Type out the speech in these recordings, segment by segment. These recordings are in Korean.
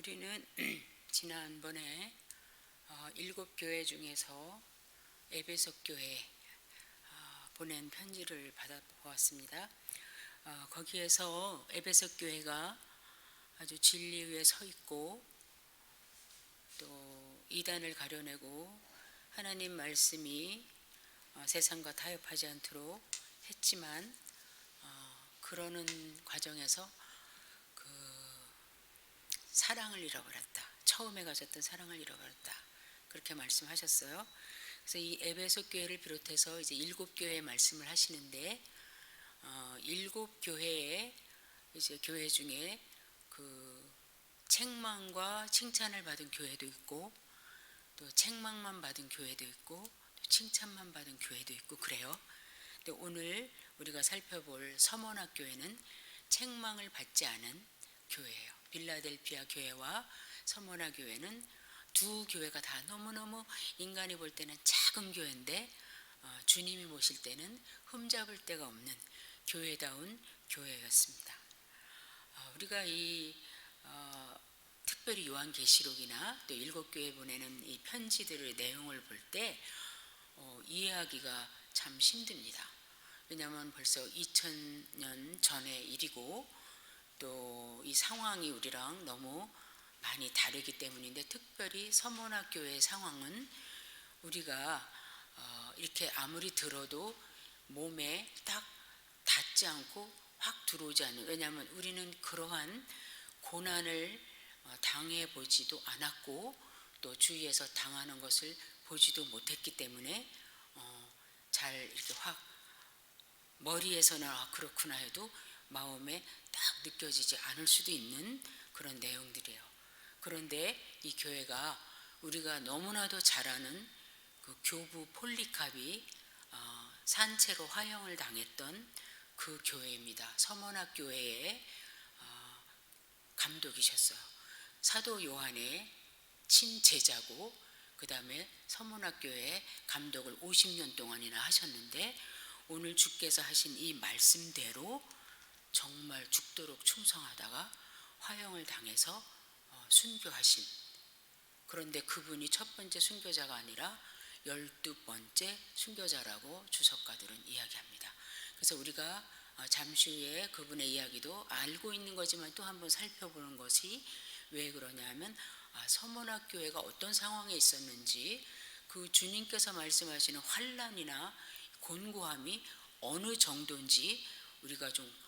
우리는 지난번에 7교회 중에서 에베소 교회 보낸 편지를 받아보았습니다. 거기에서 에베소 교회가 아주 진리 위에 서 있고 또 이단을 가려내고 하나님 말씀이 세상과 타협하지 않도록 했지만 그러는 과정에서 사랑을 잃어버렸다. 처음에 가졌던 사랑을 잃어버렸다. 그렇게 말씀하셨어요. 그래서 이 에베소 교회를 비롯해서 이제 7교회의 말씀을 하시는데 7교회의 이제 교회 중에 그 책망과 칭찬을 받은 교회도 있고 또 책망만 받은 교회도 있고 또 칭찬만 받은 교회도 있고 그래요. 근데 오늘 우리가 살펴볼 서머나 교회는 책망을 받지 않은 교회예요. 빌라델피아 교회와 서머나 교회는 두 교회가 다 너무너무 인간이 볼 때는 작은 교회인데 주님이 보실 때는 흠잡을 데가 없는 교회다운 교회였습니다. 우리가 이 특별히 요한계시록이나 또 7교회 보내는 이 편지들의 내용을 볼 때 이해하기가 참 힘듭니다. 왜냐하면 벌써 2000년 전의 일이고 또 이 상황이 우리랑 너무 많이 다르기 때문인데 특별히 서머나 교회의 상황은 우리가 이렇게 아무리 들어도 몸에 딱 닿지 않고 확 들어오지 않는, 왜냐하면 우리는 그러한 고난을 당해보지도 않았고 또 주위에서 당하는 것을 보지도 못했기 때문에 잘 이렇게 확 머리에서는 그렇구나 해도 마음에 딱 느껴지지 않을 수도 있는 그런 내용들이에요. 그런데 이 교회가 우리가 너무나도 잘 아는 그 교부 폴리캅이 산채로 화형을 당했던 그 교회입니다. 서머나 교회의 감독이셨어요. 사도 요한의 친제자고 그 다음에 서머나 교회의 감독을 50년 동안이나 하셨는데 오늘 주께서 하신 이 말씀대로 정말 죽도록 충성하다가 화형을 당해서 순교하신, 그런데 그분이 첫 번째 순교자가 아니라 12번째 순교자라고 주석가들은 이야기합니다. 그래서 우리가 잠시 후에 그분의 이야기도 알고 있는 거지만 또 한번 살펴보는 것이 왜 그러냐면 서머나 교회가 어떤 상황에 있었는지 그 주님께서 말씀하시는 환난이나 곤고함이 어느 정도인지 우리가 좀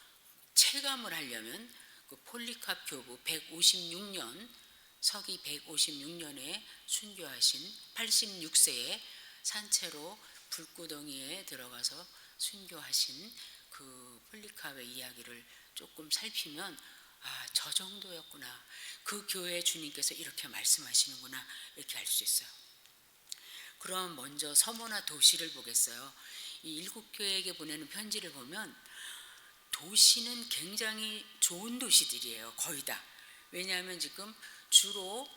체감을 하려면 그 폴리캅 교부 156년 서기 156년에 순교하신 86세에 산채로 불구덩이에 들어가서 순교하신 그 폴리캅의 이야기를 조금 살피면 저 정도였구나, 그 교회 주님께서 이렇게 말씀하시는구나 이렇게 알 수 있어요. 그럼 먼저 서머나 도시를 보겠어요. 이 7교회에게 보내는 편지를 보면 도시는 굉장히 좋은 도시들이에요. 거의 다. 왜냐하면 지금 주로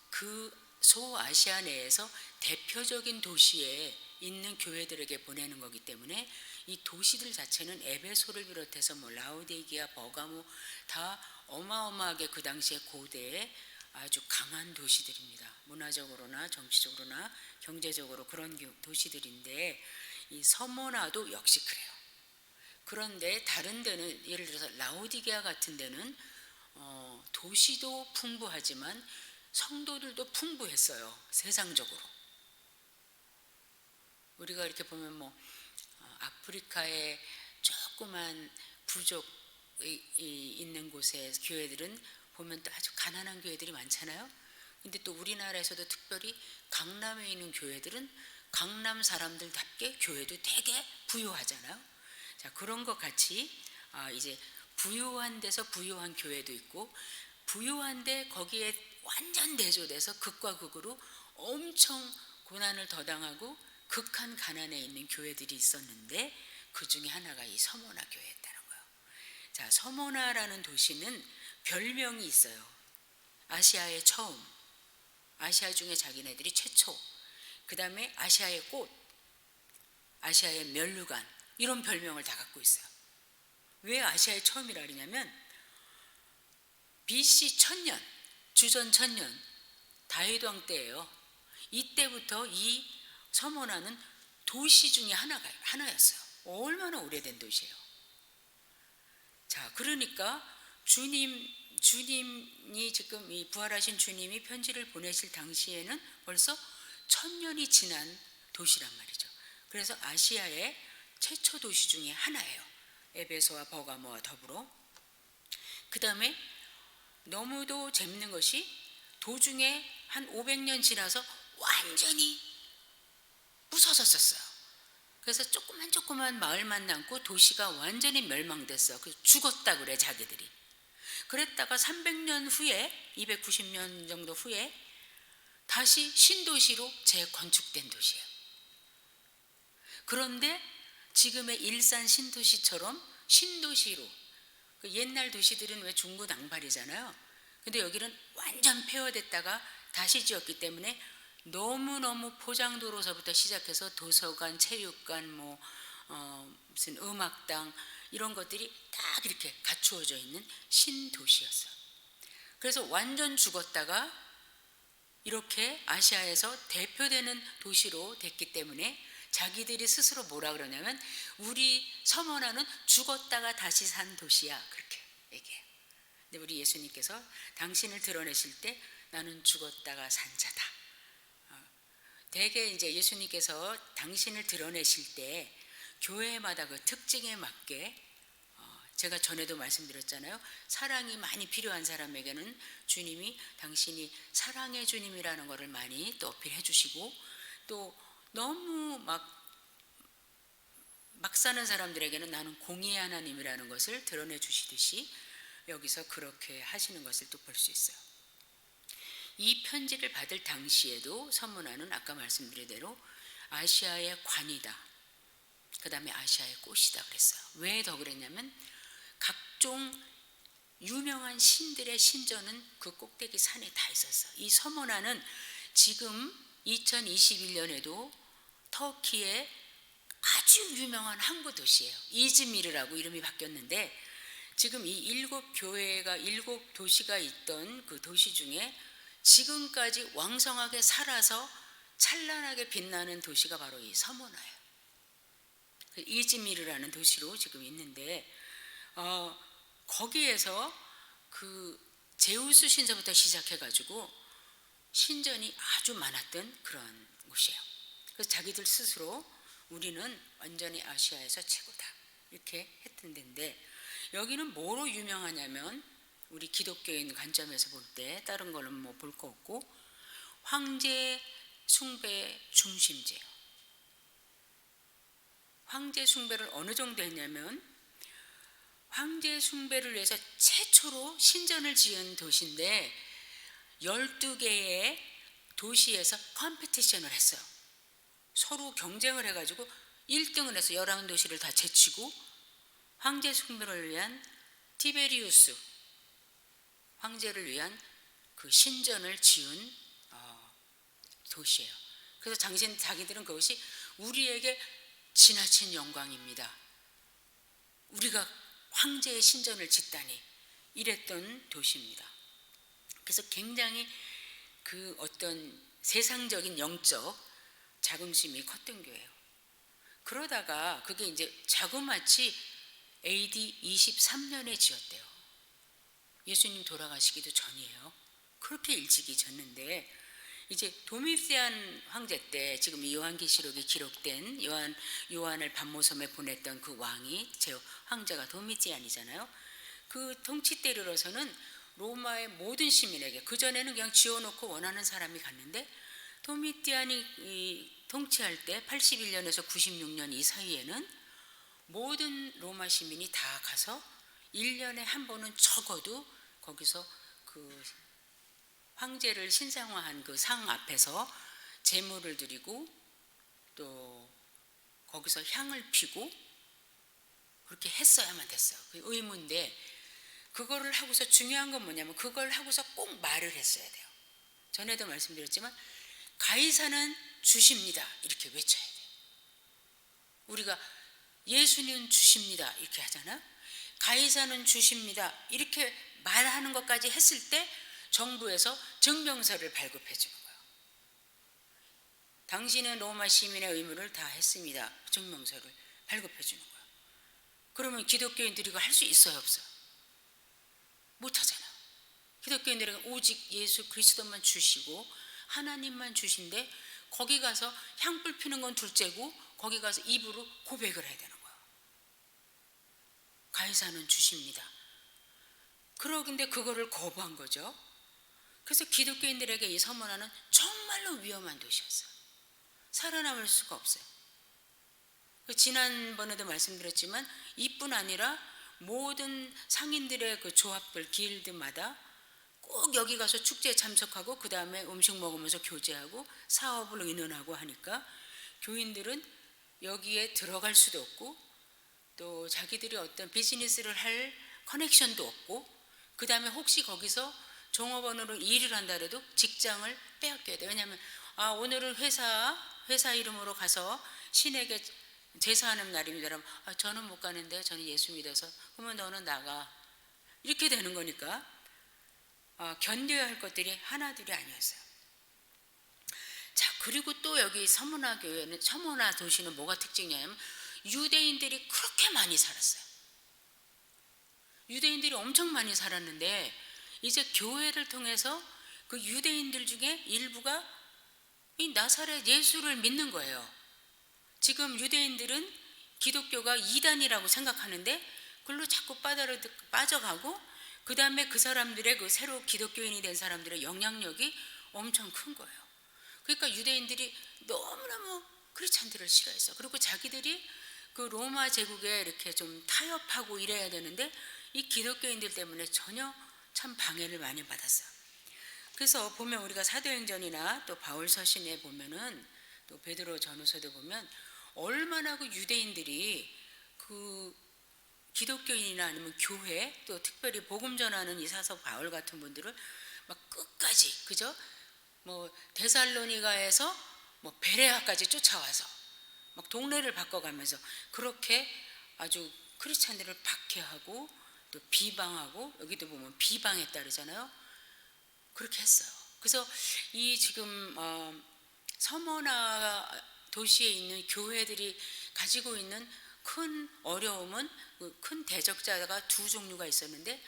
그 소아시아 내에서 대표적인 도시에 있는 교회들에게 보내는 거기 때문에 이 도시들 자체는 에베소를 비롯해서 라오디게아, 버가모 다 어마어마하게 그 당시에 고대에 아주 강한 도시들입니다. 문화적으로나 정치적으로나 경제적으로 그런 도시들인데 이 서머나도 역시 그래요. 그런데 다른 데는 예를 들어서 라오디게아 같은 데는 도시도 풍부하지만 성도들도 풍부했어요. 세상적으로. 우리가 이렇게 보면 아프리카의 조그만 부족이 있는 곳의 교회들은 보면 또 아주 가난한 교회들이 많잖아요. 근데 또 우리나라에서도 특별히 강남에 있는 교회들은 강남 사람들답게 교회도 되게 부유하잖아요. 자, 그런 것 같이 이제 부유한 데서 부유한 교회도 있고 부유한데 거기에 완전 대조돼서 극과 극으로 엄청 고난을 더 당하고 극한 가난에 있는 교회들이 있었는데 그 중에 하나가 이 서머나 교회였다는 거예요. 자, 서머나라는 도시는 별명이 있어요. 아시아의 처음, 아시아 중에 자기네들이 최초, 그 다음에 아시아의 꽃, 아시아의 면류관, 이런 별명을 다 갖고 있어요. 왜 아시아의 처음이라 그러냐면 BC 1000년, 주전 1000년 다윗 왕 때예요. 이때부터 이 서모나는 도시 중에 하나였어요. 얼마나 오래된 도시예요. 자, 그러니까 주님이 지금 이 부활하신 주님이 편지를 보내실 당시에는 벌써 1000년이 지난 도시란 말이죠. 그래서 아시아의 최초 도시 중에 하나예요. 에베소와 버가모와 더불어. 그 다음에 너무도 재밌는 것이 도중에 한 500년 지나서 완전히 부서졌었어요. 그래서 조그만 마을만 남고 도시가 완전히 멸망됐어. 그래서 죽었다 그래 자기들이. 그랬다가 300년 후에 290년 정도 후에 다시 신도시로 재건축된 도시예요. 그런데 지금의 일산 신도시처럼 신도시로, 옛날 도시들은 왜 중구난방이잖아요. 근데 여기는 완전 폐허됐다가 다시 지었기 때문에 너무너무 포장도로서부터 시작해서 도서관, 체육관, 무슨 음악당 이런 것들이 딱 이렇게 갖추어져 있는 신도시였어요. 그래서 완전 죽었다가 이렇게 아시아에서 대표되는 도시로 됐기 때문에 자기들이 스스로 뭐라 그러냐면 우리 서머나는 죽었다가 다시 산 도시야, 그렇게 얘기해요. 근데 우리 예수님께서 당신을 드러내실 때 나는 죽었다가 산 자다. 대개 이제 예수님께서 당신을 드러내실 때 교회마다 그 특징에 맞게 제가 전에도 말씀드렸잖아요. 사랑이 많이 필요한 사람에게는 주님이 당신이 사랑의 주님이라는 것을 많이 또 어필해 주시고, 또 너무 막 사는 사람들에게는 나는 공의의 하나님이라는 것을 드러내 주시듯이 여기서 그렇게 하시는 것을 또 볼 수 있어요. 이 편지를 받을 당시에도 서문화는 아까 말씀드린 대로 아시아의 관이다, 그 다음에 아시아의 꽃이다 그랬어요. 왜 더 그랬냐면 각종 유명한 신들의 신전은 그 꼭대기 산에 다 있었어요. 이 서문화는 지금 2021년에도 터키의 아주 유명한 항구 도시예요. 이즈미르라고 이름이 바뀌었는데, 지금 이 7교회가 7도시가 있던 그 도시 중에 지금까지 왕성하게 살아서 찬란하게 빛나는 도시가 바로 이 서모나예요. 이즈미르라는 도시로 지금 있는데, 거기에서 그 제우스 신전부터 시작해가지고 신전이 아주 많았던 그런 곳이에요. 그래서 자기들 스스로 우리는 완전히 아시아에서 최고다 이렇게 했던 데인데, 여기는 뭐로 유명하냐면 우리 기독교인 관점에서 볼 때 다른 거는 뭐 볼 거 없고 황제 숭배 중심지예요. 황제 숭배를 어느 정도 했냐면 황제 숭배를 위해서 최초로 신전을 지은 도시인데 12개의 도시에서 컴피티션을 했어요. 서로 경쟁을 해가지고 1등을 해서 11도시를 다 제치고 황제 숭배를 위한 티베리우스 황제를 위한 그 신전을 지은 도시예요. 그래서 자기들은 그것이 우리에게 지나친 영광입니다. 우리가 황제의 신전을 짓다니 이랬던 도시입니다. 그래서 굉장히 그 어떤 세상적인 영적 자긍심이 컸던 교회예요. 그러다가 그게 이제 자그마치 AD 23년에 지었대요. 예수님 돌아가시기도 전이에요. 그렇게 일찍이 졌는데, 이제 도미티안 황제 때 지금 이 요한계시록이 기록된 요한을 반모섬에 보냈던 그 왕이 제 황제가 도미티안이잖아요. 그 통치 때 이르러서는 로마의 모든 시민에게, 그전에는 그냥 지어놓고 원하는 사람이 갔는데 도미티안이 통치할 때 81년에서 96년 이 사이에는 모든 로마 시민이 다 가서 1년에 한 번은 적어도 거기서 그 황제를 신상화한 그 상 앞에서 제물을 드리고 또 거기서 향을 피고 그렇게 했어야만 됐어요. 그 의무인데, 그거를 하고서 중요한 건 뭐냐면 그걸 하고서 꼭 말을 했어야 돼요. 전에도 말씀드렸지만 가이사는 주십니다 이렇게 외쳐야 돼요. 우리가 예수는 주십니다 이렇게 하잖아요. 가이사는 주십니다 이렇게 말하는 것까지 했을 때 정부에서 증명서를 발급해 주는 거예요. 당신은 로마 시민의 의무를 다 했습니다. 증명서를 발급해 주는 거예요. 그러면 기독교인들이 이거 할 수 있어요, 없어요? 못 하잖아요. 기독교인들은 오직 예수 그리스도만 주시고 하나님만 주신데 거기 가서 향불 피는 건 둘째고 거기 가서 입으로 고백을 해야 되는 거예요. 가이사는 주십니다. 그러긴데 그거를 거부한 거죠. 그래서 기독교인들에게 이 서머나는 정말로 위험한 도시였어요. 살아남을 수가 없어요. 지난번에도 말씀드렸지만 이뿐 아니라 모든 상인들의 그 조합들 길드마다 꼭 여기 가서 축제에 참석하고 그 다음에 음식 먹으면서 교제하고 사업을 의논하고 하니까 교인들은 여기에 들어갈 수도 없고 또 자기들이 어떤 비즈니스를 할 커넥션도 없고 그 다음에 혹시 거기서 종업원으로 일을 한다 해도 직장을 빼앗겨야 돼요. 왜냐하면 오늘은 회사 이름으로 가서 신에게 제사하는 날입니다. 그러면 저는 못 가는데 저는 예수 믿어서. 그러면 너는 나가. 이렇게 되는 거니까 견뎌야 할 것들이 하나둘이 아니었어요. 자, 그리고 또 여기 서머나 교회는, 서머나 도시는 뭐가 특징이냐면 유대인들이 그렇게 많이 살았어요. 유대인들이 엄청 많이 살았는데 이제 교회를 통해서 그 유대인들 중에 일부가 이 나사렛 예수를 믿는 거예요. 지금 유대인들은 기독교가 이단이라고 생각하는데 그걸로 자꾸 빠져가고 그 다음에 그 사람들의 그 새로 기독교인이 된 사람들의 영향력이 엄청 큰 거예요. 그러니까 유대인들이 너무너무 크리스찬들을 싫어했어. 그리고 자기들이 그 로마 제국에 이렇게 좀 타협하고 이래야 되는데 이 기독교인들 때문에 전혀 참 방해를 많이 받았어요. 그래서 보면 우리가 사도행전이나 또 바울 서신에 보면은 또 베드로 전후서도 보면 얼마나 그 유대인들이 그 기독교인이나 아니면 교회 또 특별히 복음 전하는 이 사도 바울 같은 분들을 막 끝까지 그죠? 뭐 데살로니가에서 뭐 베레아까지 쫓아와서 막 동네를 바꿔가면서 그렇게 아주 크리스찬들을 박해하고 또 비방하고 여기도 보면 비방했다 그러잖아요. 그렇게 했어요. 그래서 이 지금 서머나 도시에 있는 교회들이 가지고 있는 큰 어려움은 큰 대적자가 두 종류가 있었는데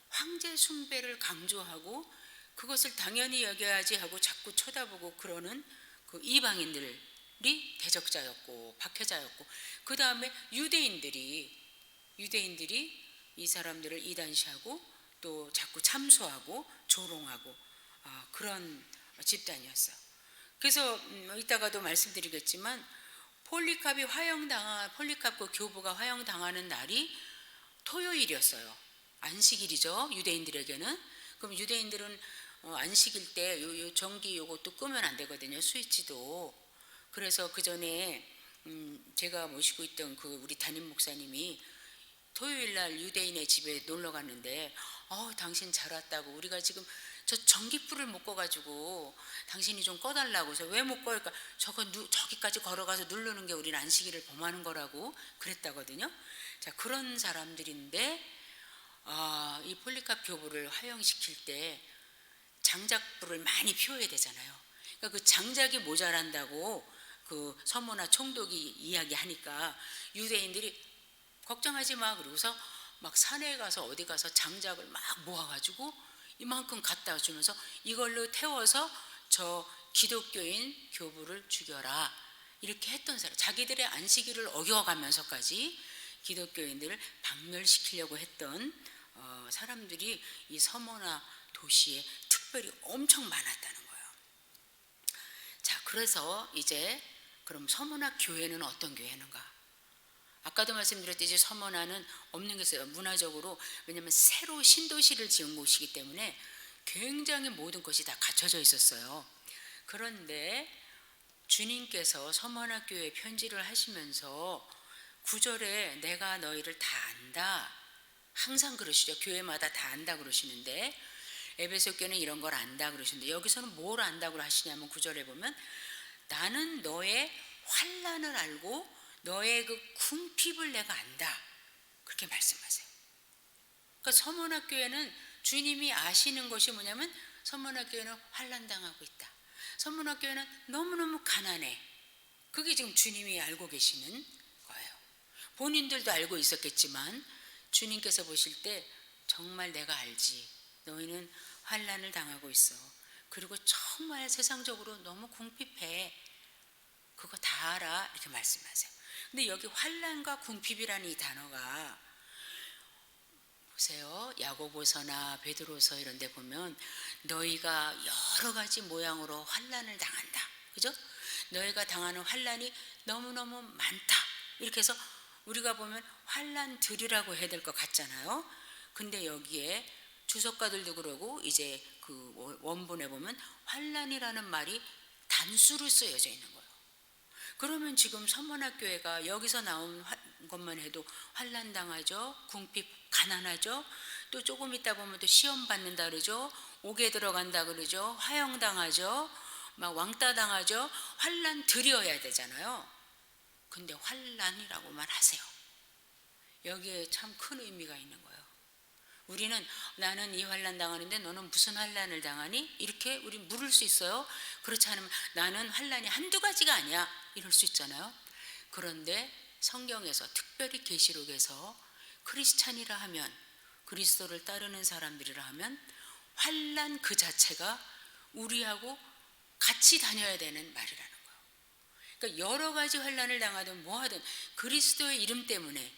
황제 숭배를 강조하고 그것을 당연히 여겨야지 하고 자꾸 쳐다보고 그러는 그 이방인들이 대적자였고 박해자였고 그 다음에 유대인들이 이 사람들을 이단시하고 또 자꾸 참소하고 조롱하고 그런 집단이었어요. 그래서 이따가도 말씀드리겠지만 폴리캅 그 교부가 화형당하는 날이 토요일이었어요. 안식일이죠. 유대인들에게는. 그럼 유대인들은 안식일 때 요 전기 요것도 끄면 안 되거든요. 스위치도. 그래서 그 전에 제가 모시고 있던 그 우리 담임 목사님이 토요일 날 유대인의 집에 놀러 갔는데 당신 잘 왔다고 우리가 지금 저 전기불을 못 꺼가지고 당신이 좀 꺼달라고 해서 왜 못 꺼? 그러니까 저기까지 걸어가서 누르는 게 우리는 안식일을 범하는 거라고 그랬다거든요. 자, 그런 사람들인데 이 폴리캅 교부를 화형시킬 때 장작불을 많이 피워야 되잖아요. 그러니까 그 장작이 모자란다고 그 서머나 총독이 이야기하니까 유대인들이 걱정하지 마 그러고서 막 산에 가서 어디 가서 장작을 막 모아가지고 이만큼 갖다 주면서 이걸로 태워서 저 기독교인 교부를 죽여라 이렇게 했던 사람, 자기들의 안식일을 어겨가면서까지 기독교인들을 박멸시키려고 했던 사람들이 이 서머나 도시에 특별히 엄청 많았다는 거예요. 자, 그래서 이제 그럼 서머나 교회는 어떤 교회인가? 아까도 말씀드렸듯이 서머나는 없는 게 있어요. 문화적으로. 왜냐하면 새로 신도시를 지은 곳이기 때문에 굉장히 모든 것이 다 갖춰져 있었어요. 그런데 주님께서 서머나 교회에 편지를 하시면서 9절에 내가 너희를 다 안다. 항상 그러시죠. 교회마다 다 안다 그러시는데 에베소 교회는 이런 걸 안다 그러시는데 여기서는 뭘 안다고 하시냐면 9절에 보면 나는 너의 환난을 알고 너의 그 궁핍을 내가 안다. 그렇게 말씀하세요. 그러니까 서머나 교회는 주님이 아시는 것이 뭐냐면 서문화교회는 환난당하고 있다. 서문화교회는 너무너무 가난해. 그게 지금 주님이 알고 계시는 거예요. 본인들도 알고 있었겠지만 주님께서 보실 때 정말 내가 알지. 너희는 환난을 당하고 있어. 그리고 정말 세상적으로 너무 궁핍해. 그거 다 알아. 이렇게 말씀하세요. 근데 여기 환난과 궁핍이라는 이 단어가 보세요. 야고보서나 베드로서 이런 데 보면 너희가 여러 가지 모양으로 환난을 당한다. 그죠? 너희가 당하는 환난이 너무너무 많다. 이렇게 해서 우리가 보면 환난들이라고 해야 될 것 같잖아요. 근데 여기에 주석가들도 그러고 이제 그 원본에 보면 환난이라는 말이 단수로 쓰여져 있는 거예요. 그러면 지금 서문학교회가 여기서 나온 것만 해도 환난 당하죠. 궁핍 가난하죠. 또 조금 있다 보면 또 시험 받는다 그러죠. 옥에 들어간다 그러죠. 화형 당하죠. 막 왕따 당하죠. 환난 들여야 되잖아요. 근데 환난이라고만 하세요. 여기에 참 큰 의미가 있는 거예요. 우리는 나는 이 환난 당하는데 너는 무슨 환난을 당하니? 이렇게 우리 물을 수 있어요. 그렇지 않으면 나는 환난이 한두 가지가 아니야. 이럴 수 있잖아요. 그런데 성경에서 특별히 계시록에서 크리스찬이라 하면 그리스도를 따르는 사람들이라 하면 환난 그 자체가 우리하고 같이 다녀야 되는 말이라는 거예요. 그러니까 여러 가지 환난을 당하든 뭐하든 그리스도의 이름 때문에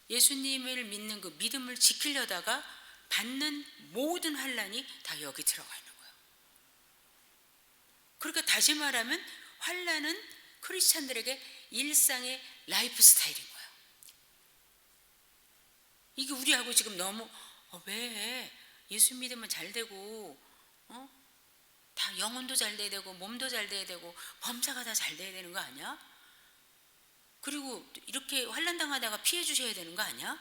예수님을 믿는 그 믿음을 지키려다가 받는 모든 환난이 다 여기 들어가 있는 거예요. 그러니까 다시 말하면 환난은 크리스찬들에게 일상의 라이프 스타일인 거예요. 이게 우리하고 지금 너무 왜 예수 믿으면 잘 되고 다 영혼도 잘 돼야 되고 몸도 잘 돼야 되고 범사가 다 잘 돼야 되는 거 아니야? 그리고 이렇게 환난 당하다가 피해 주셔야 되는 거 아니야?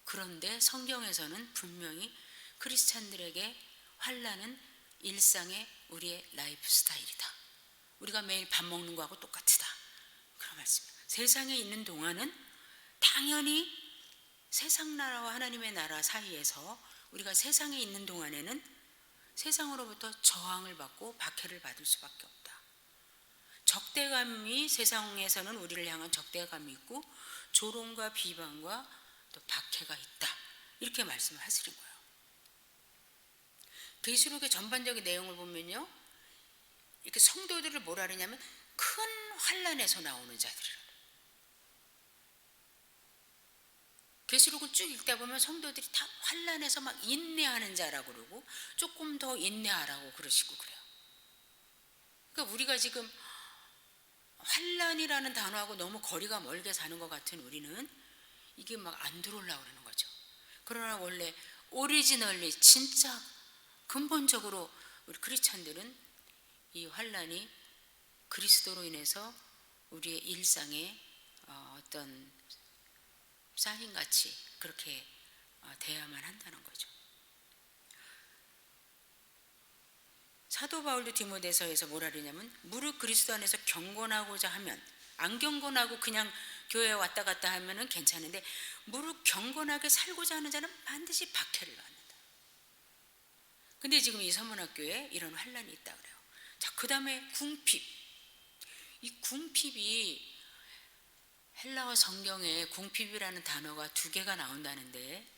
그런데 성경에서는 분명히 크리스찬들에게 환난은 일상의 우리의 라이프 스타일이다. 우리가 매일 밥 먹는 거하고 똑같다. 그런 말씀이에요. 세상에 있는 동안은 당연히 세상 나라와 하나님의 나라 사이에서 우리가 세상에 있는 동안에는 세상으로부터 저항을 받고 박해를 받을 수밖에 없다. 적대감이 세상에서는 우리를 향한 적대감이 있고 조롱과 비방과 또 박해가 있다. 이렇게 말씀을 하시는 거예요. 계시록의 전반적인 내용을 보면요. 이렇게 성도들을 뭐라 그러냐면 큰 환난에서 나오는 자들이라. 계시록을 쭉 읽다 보면 성도들이 다 환난에서 막 인내하는 자라고 그러고 조금 더 인내하라고 그러시고 그래요. 그러니까 우리가 지금 환난이라는 단어하고 너무 거리가 멀게 사는 것 같은 우리는 이게 막 안 들어오려고 그러는 거죠. 그러나 원래 오리지널리 진짜 근본적으로 우리 크리스찬들은 이 환난이 그리스도로 인해서 우리의 일상에 어떤 사인같이 그렇게 돼야만 한다는 거죠. 사도 바울도 디모데서에서 뭐라 그러냐면 무릇 그리스도 안에서 경건하고자 하면 안 경건하고 그냥 교회에 왔다 갔다 하면은 괜찮은데 무릇 경건하게 살고자 하는 자는 반드시 박해를 받는다. 근데 지금 이 서문학교에 이런 환난이 있다 그래요. 자, 그 다음에 궁핍. 이 궁핍이 헬라어 성경에 궁핍이라는 단어가 2개가 나온다는데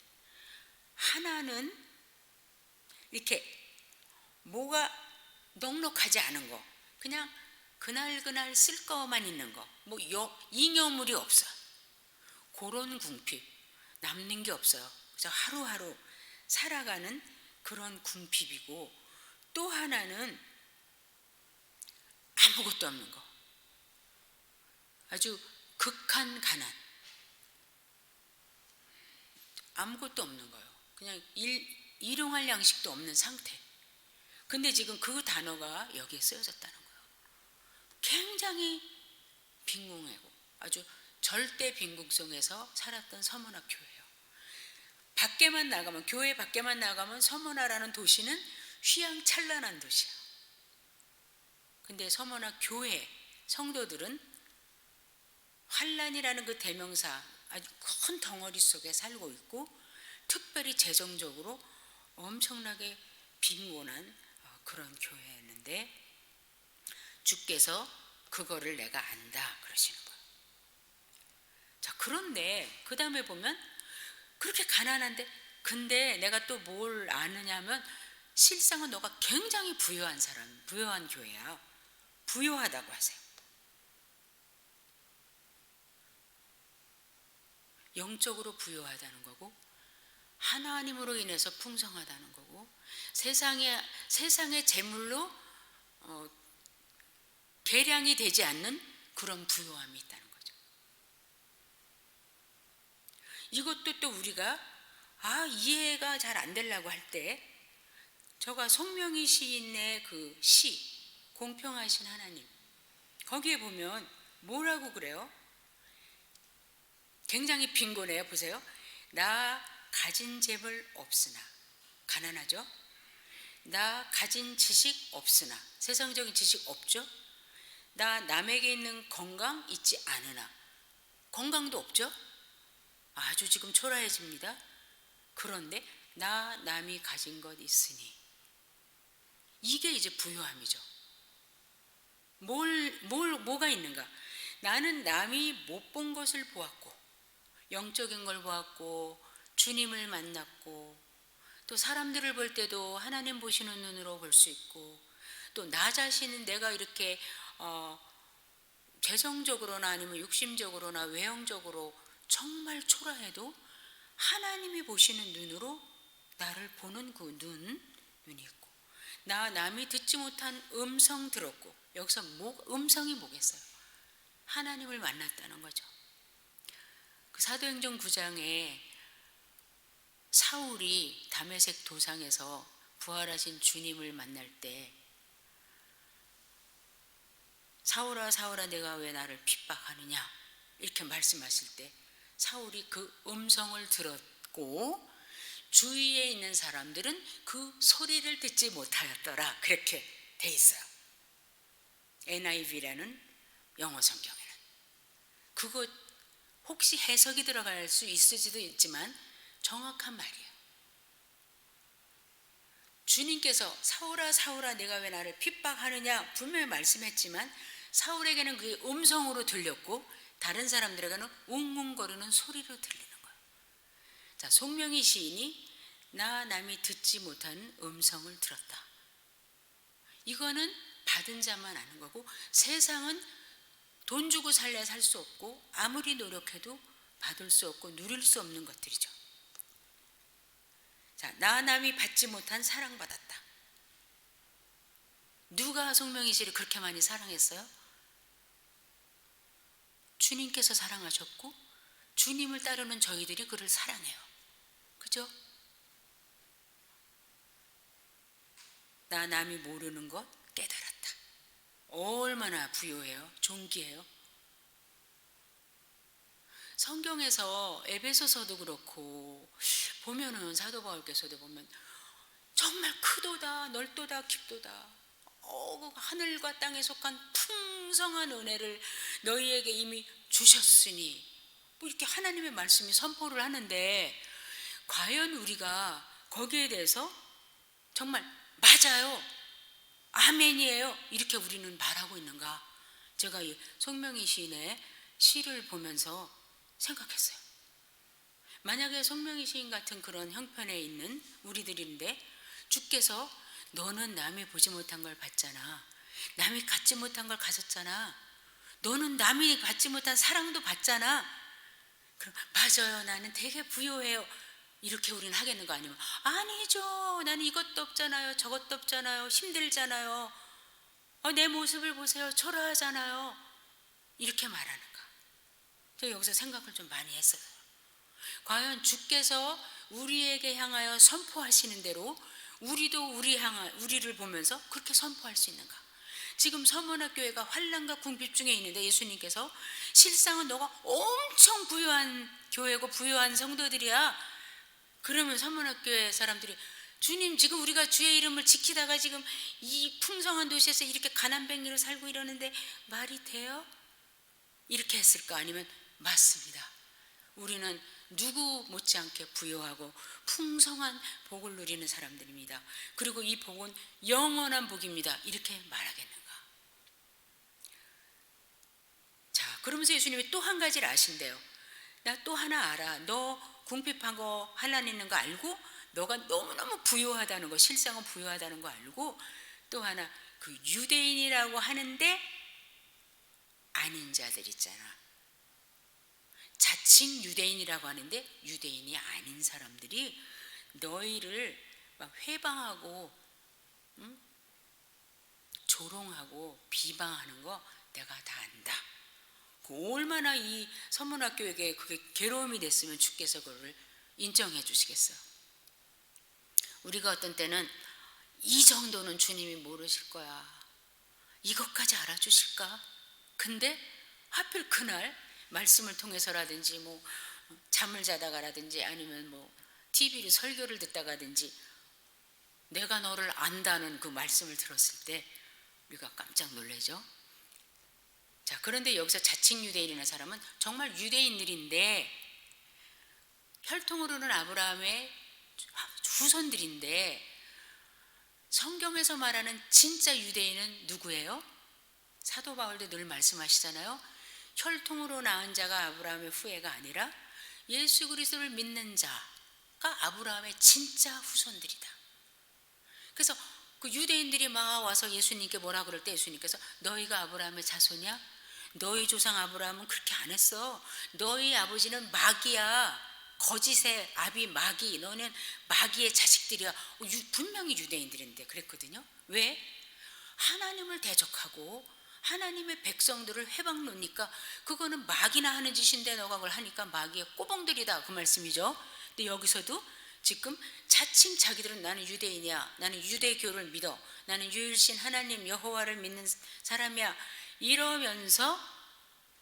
하나는 이렇게 뭐가 넉넉하지 않은 거, 그냥 그날 쓸 거만 있는 거, 뭐 잉여물이 없어. 그런 궁핍, 남는 게 없어요. 그래서 하루하루 살아가는 그런 궁핍이고 또 하나는 아무것도 없는 거. 아주 극한 가난. 아무것도 없는 거예요. 그냥 일용할 양식도 없는 상태. 근데 지금 그 단어가 여기에 쓰여졌다는 거예요. 굉장히 빈궁하고 아주 절대 빈궁 속에서 살았던 서문화교회예요. 밖에만 나가면, 교회 밖에만 나가면 서문화라는 도시는 휘황찬란한 도시야. 근데 서문화교회 성도들은 환난이라는 그 대명사 아주 큰 덩어리 속에 살고 있고 특별히 재정적으로 엄청나게 빈곤한 그런 교회였는데 주께서 그거를 내가 안다 그러시는 거예요. 자, 그런데 그 다음에 보면 그렇게 가난한데 근데 내가 또 뭘 아느냐면 실상은 너가 굉장히 부유한 사람, 부유한 교회야. 부유하다고 하세요. 영적으로 부유하다는 거고 하나님으로 인해서 풍성하다는 거고 세상의 재물로 계량이 되지 않는 그런 부유함이 있다는 거죠. 이것도 또 우리가 이해가 잘 안 되려고 할 때 저가 송명희 시인의 그 시 공평하신 하나님 거기에 보면 뭐라고 그래요? 굉장히 빈곤해요. 보세요. 나 가진 재물 없으나 가난하죠. 나 가진 지식 없으나 세상적인 지식 없죠. 나 남에게 있는 건강 있지 않으나 건강도 없죠. 아주 지금 초라해집니다. 그런데 나 남이 가진 것 있으니 이게 이제 부유함이죠. 뭐가 있는가? 나는 남이 못 본 것을 보았고 영적인 걸 보았고 주님을 만났고 또 사람들을 볼 때도 하나님 보시는 눈으로 볼 수 있고 또 나 자신은 내가 이렇게 재성적으로나 아니면 육심적으로나 외형적으로 정말 초라해도 하나님이 보시는 눈으로 나를 보는 그 눈이 있고 남이 듣지 못한 음성 들었고 여기서 음성이 뭐겠어요? 하나님을 만났다는 거죠. 그 사도행전 9장에 사울이 다메섹 도상에서 부활하신 주님을 만날 때 사울아 사울아 내가 왜 나를 핍박하느냐 이렇게 말씀하실 때 사울이 그 음성을 들었고 주위에 있는 사람들은 그 소리를 듣지 못하였더라 그렇게 돼 있어요. NIV라는 영어 성경에는. 그거 혹시 해석이 들어갈 수 있을지도 있지만 정확한 말이에요. 주님께서 사울아 사울아 내가 왜 나를 핍박하느냐 분명히 말씀했지만 사울에게는 그게 음성으로 들렸고 다른 사람들에게는 웅웅거리는 소리로 들리는 거예요. 자, 송명희 시인이 남이 듣지 못하는 음성을 들었다. 이거는 받은 자만 아는 거고 세상은 돈 주고 살래 살 수 없고 아무리 노력해도 받을 수 없고 누릴 수 없는 것들이죠. 자, 남이 받지 못한 사랑받았다. 누가 송명희 씨를 그렇게 많이 사랑했어요? 주님께서 사랑하셨고 주님을 따르는 저희들이 그를 사랑해요. 그죠? 남이 모르는 것 깨달았다. 얼마나 부유해요. 존귀해요. 성경에서 에베소서도 그렇고 보면은 사도 바울께서도 보면 정말 크도다 넓도다 깊도다 하늘과 땅에 속한 풍성한 은혜를 너희에게 이미 주셨으니 뭐 이렇게 하나님의 말씀이 선포를 하는데 과연 우리가 거기에 대해서 정말 맞아요 아멘이에요 이렇게 우리는 말하고 있는가? 제가 이 송명희 시인의 시를 보면서 생각했어요. 만약에 송명희 시인 같은 그런 형편에 있는 우리들인데 주께서 너는 남이 보지 못한 걸 봤잖아. 남이 갖지 못한 걸 가졌잖아. 너는 남이 갖지 못한 사랑도 받잖아. 그럼 맞아요. 나는 되게 부유해요. 이렇게 우리는 하겠는 거 아니면 아니죠. 나는 이것도 없잖아요. 저것도 없잖아요. 힘들잖아요. 내 모습을 보세요. 초라하잖아요. 이렇게 말하는가. 제가 여기서 생각을 좀 많이 했어요. 과연 주께서 우리에게 향하여 선포하시는 대로 우리도 우리를 보면서 그렇게 선포할 수 있는가? 지금 서문학교회가 환난과 궁핍 중에 있는데 예수님께서 실상은 너가 엄청 부유한 교회고 부유한 성도들이야. 그러면 서문학교회 사람들이 주님 지금 우리가 주의 이름을 지키다가 지금 이 풍성한 도시에서 이렇게 가난뱅이로 살고 이러는데 말이 돼요? 이렇게 했을까? 아니면 맞습니다. 우리는 누구 못지않게 부유하고 풍성한 복을 누리는 사람들입니다. 그리고 이 복은 영원한 복입니다. 이렇게 말하겠는가? 자, 그러면서 예수님이 또 한 가지를 아신대요. 나 또 하나 알아. 너 궁핍한 거 환난 있는 거 알고, 너가 너무너무 부유하다는 거, 실상은 부유하다는 거 알고, 또 하나 그 유대인이라고 하는데 아닌 자들 있잖아. 자칭 유대인이라고 하는데 유대인이 아닌 사람들이 너희를 막 회방하고 조롱하고 비방하는 거 내가 다 안다. 얼마나 이 서문학교에게 그게 괴로움이 됐으면 주께서 그걸 인정해 주시겠어요. 우리가 어떤 때는 이 정도는 주님이 모르실 거야, 이것까지 알아주실까? 근데 하필 그날 말씀을 통해서라든지 뭐 잠을 자다가라든지 아니면 뭐 TV로 설교를 듣다가든지 내가 너를 안다는 그 말씀을 들었을 때 우리가 깜짝 놀라죠. 자, 그런데 여기서 자칭 유대인이라는 사람은 정말 유대인들인데 혈통으로는 아브라함의 후손들인데 성경에서 말하는 진짜 유대인은 누구예요? 사도 바울도 늘 말씀하시잖아요. 혈통으로 낳은 자가 아브라함의 후예가 아니라 예수 그리스도를 믿는 자가 아브라함의 진짜 후손들이다. 그래서 그 유대인들이 막 와서 예수님께 뭐라 그럴 때 예수님께서 너희가 아브라함의 자손이야? 너희 조상 아브라함은 그렇게 안 했어. 너희 아버지는 마귀야. 거짓의 아비 마귀. 너는 마귀의 자식들이야. 분명히 유대인들인데 그랬거든요. 왜? 하나님을 대적하고 하나님의 백성들을 회방 놓으니까 그거는 마귀나 하는 짓인데 너가 그걸 하니까 마귀의 꼬봉들이다, 그 말씀이죠. 근데 여기서도 지금 자칭 자기들은 나는 유대인이야, 나는 유대교를 믿어, 나는 유일신 하나님 여호와를 믿는 사람이야 이러면서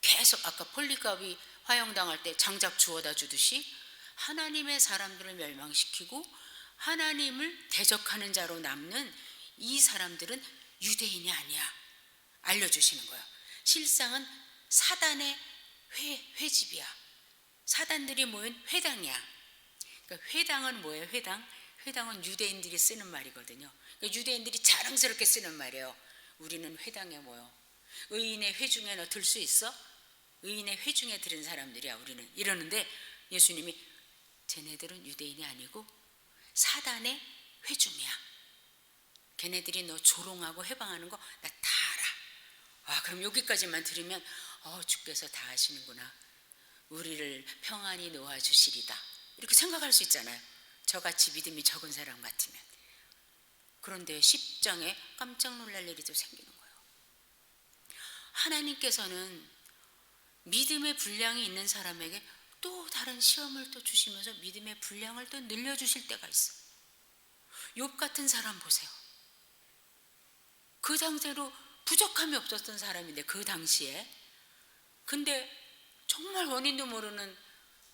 계속 아까 폴리갑이 화형당할 때 장작 주워다 주듯이 하나님의 사람들을 멸망시키고 하나님을 대적하는 자로 남는 이 사람들은 유대인이 아니야 알려주시는 거예요. 실상은 사단의 회집이야. 사단들이 모인 회당이야. 그러니까 회당은 뭐예요? 회당은 유대인들이 쓰는 말이거든요. 그러니까 유대인들이 자랑스럽게 쓰는 말이에요. 우리는 회당에 모여. 의인의 회중에 너 들 수 있어? 의인의 회중에 들은 사람들이야 우리는. 이러는데 예수님이 쟤네들은 유대인이 아니고 사단의 회중이야. 걔네들이 너 조롱하고 해방하는 거 나 다 알아. 그럼 여기까지만 들으면 주께서 다 아시는구나. 우리를 평안히 놓아주시리다. 이렇게 생각할 수 있잖아요. 저같이 믿음이 적은 사람 같으면. 그런데 10장에 깜짝 놀랄 일이 또 생기는 거예요. 하나님께서는 믿음의 분량이 있는 사람에게 또 다른 시험을 또 주시면서 믿음의 분량을 또 늘려주실 때가 있어요. 욥 같은 사람 보세요. 그 상태로 부족함이 없었던 사람인데 그 당시에. 근데 정말 원인도 모르는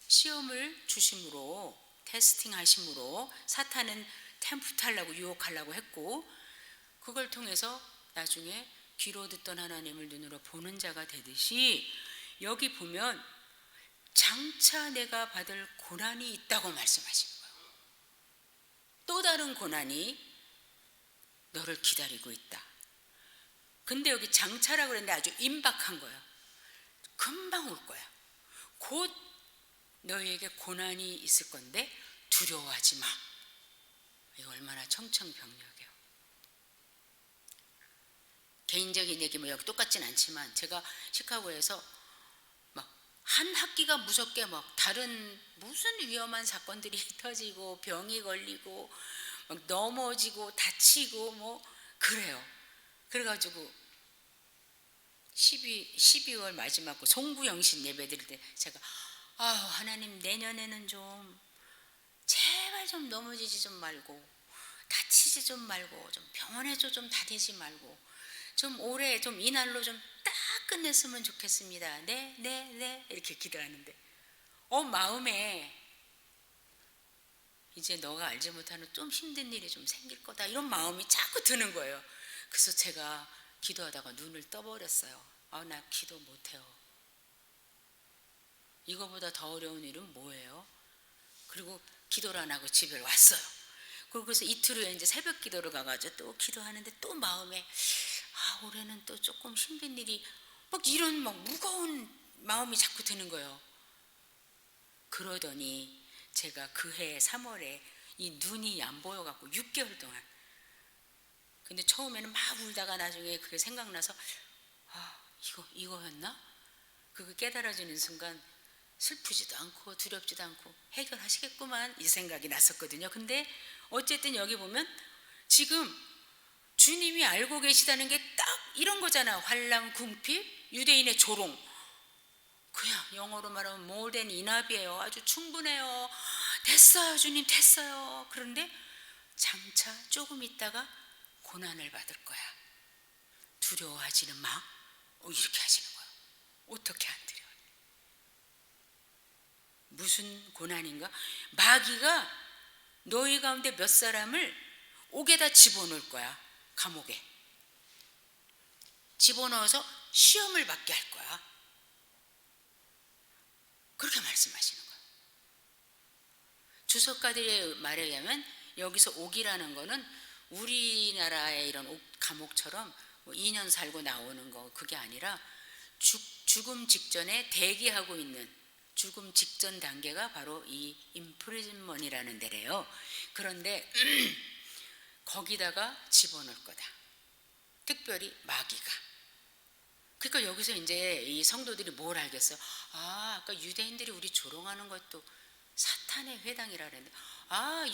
시험을 주심으로, 테스팅 하심으로 사탄은 템프트하려고 유혹하려고 했고 그걸 통해서 나중에 귀로 듣던 하나님을 눈으로 보는 자가 되듯이 여기 보면 장차 내가 받을 고난이 있다고 말씀하시는 거예요. 또 다른 고난이 너를 기다리고 있다. 근데 여기 장차라고 그랬는데 아주 임박한 거예요. 금방 올 거야. 곧 너희에게 고난이 있을 건데 두려워하지 마. 이거 얼마나 청천벽력이에요. 개인적인 얘기 뭐 여기 똑같진 않지만 제가 시카고에서 막 한 학기가 무섭게 막 다른 무슨 위험한 사건들이 터지고 병이 걸리고 막 넘어지고 다치고 뭐 그래요. 그래가지고 12월 마지막 송구영신 예배 드릴 때 제가 하나님 내년에는 좀 제발 좀 넘어지지 좀 말고 다치지 좀 말고 좀 병원에서 좀 다니지 말고 좀 올해 좀 이날로 좀 딱 끝냈으면 좋겠습니다. 네 이렇게 기도하는데 마음에 이제 너가 알지 못하는 좀 힘든 일이 좀 생길 거다 이런 마음이 자꾸 드는 거예요. 그래서 제가 기도하다가 눈을 떠버렸어요. 나 기도 못해요. 이거보다 더 어려운 일은 뭐예요? 그리고 기도를 안 하고 집에 왔어요. 그래서 이틀 후에 이제 새벽 기도를 가가지고 또 기도하는데 또 마음에 올해는 또 조금 힘든 일이 막 이런 막 무거운 마음이 자꾸 드는 거예요. 그러더니 제가 그해 3월에 이 눈이 안 보여갖고 6개월 동안, 근데 처음에는 막 울다가 나중에 그게 생각나서 이거였나? 그거 깨달아지는 순간 슬프지도 않고 두렵지도 않고 해결하시겠구만 이 생각이 났었거든요. 근데 어쨌든 여기 보면 지금 주님이 알고 계시다는 게 딱 이런 거잖아요. 환난, 궁핍, 유대인의 조롱. 그냥 영어로 말하면 more than enough이에요. 아주 충분해요. 됐어요, 주님, 됐어요. 그런데 장차 조금 있다가 고난을 받을 거야. 두려워하지는 마. 이렇게 하시는 거예요. 어떻게 안 두려워? 무슨 고난인가? 마귀가 너희 가운데 몇 사람을 옥에다 집어넣을 거야. 감옥에 집어넣어서 시험을 받게 할 거야. 그렇게 말씀하시는 거예요. 주석가들의 말에 의하면 여기서 옥이라는 거는 우리나라의 이런 감옥처럼 2년 살고 나오는 거, 그게 아니라 죽음 직전에 대기하고 있는 죽음 직전 단계가 바로 이 임프리즌먼이라는 데래요. 그런데 거기다가 집어넣을 거다. 특별히 마귀가. 그러니까 여기서 이제 이 성도들이 뭘 알겠어요? 아까 유대인들이 우리 조롱하는 것도 사탄의 회당이라 그랬는데,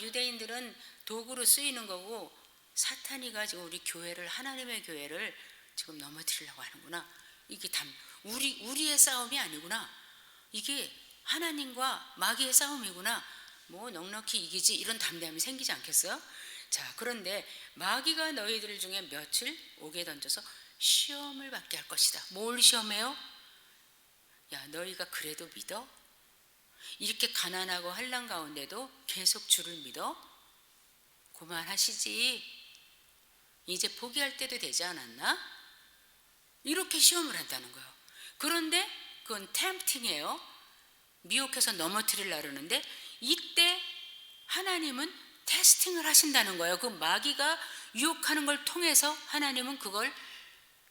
유대인들은 도구로 쓰이는 거고 사탄이가 지금 우리 교회를, 하나님의 교회를 지금 넘어뜨리려고 하는구나. 이게 우리의 싸움이 아니구나. 이게 하나님과 마귀의 싸움이구나. 뭐 넉넉히 이기지, 이런 담대함이 생기지 않겠어요? 자, 그런데 마귀가 너희들 중에 며칠 옥에 던져서 시험을 받게 할 것이다. 뭘 시험해요? 야, 너희가 그래도 믿어? 이렇게 가난하고 환난 가운데도 계속 주를 믿어? 그만하시지. 이제 포기할 때도 되지 않았나? 이렇게 시험을 한다는 거예요. 그런데 그건 템프팅이에요. 미혹해서 넘어뜨리려고 그러는데, 이때 하나님은 테스팅을 하신다는 거예요. 그 마귀가 유혹하는 걸 통해서 하나님은 그걸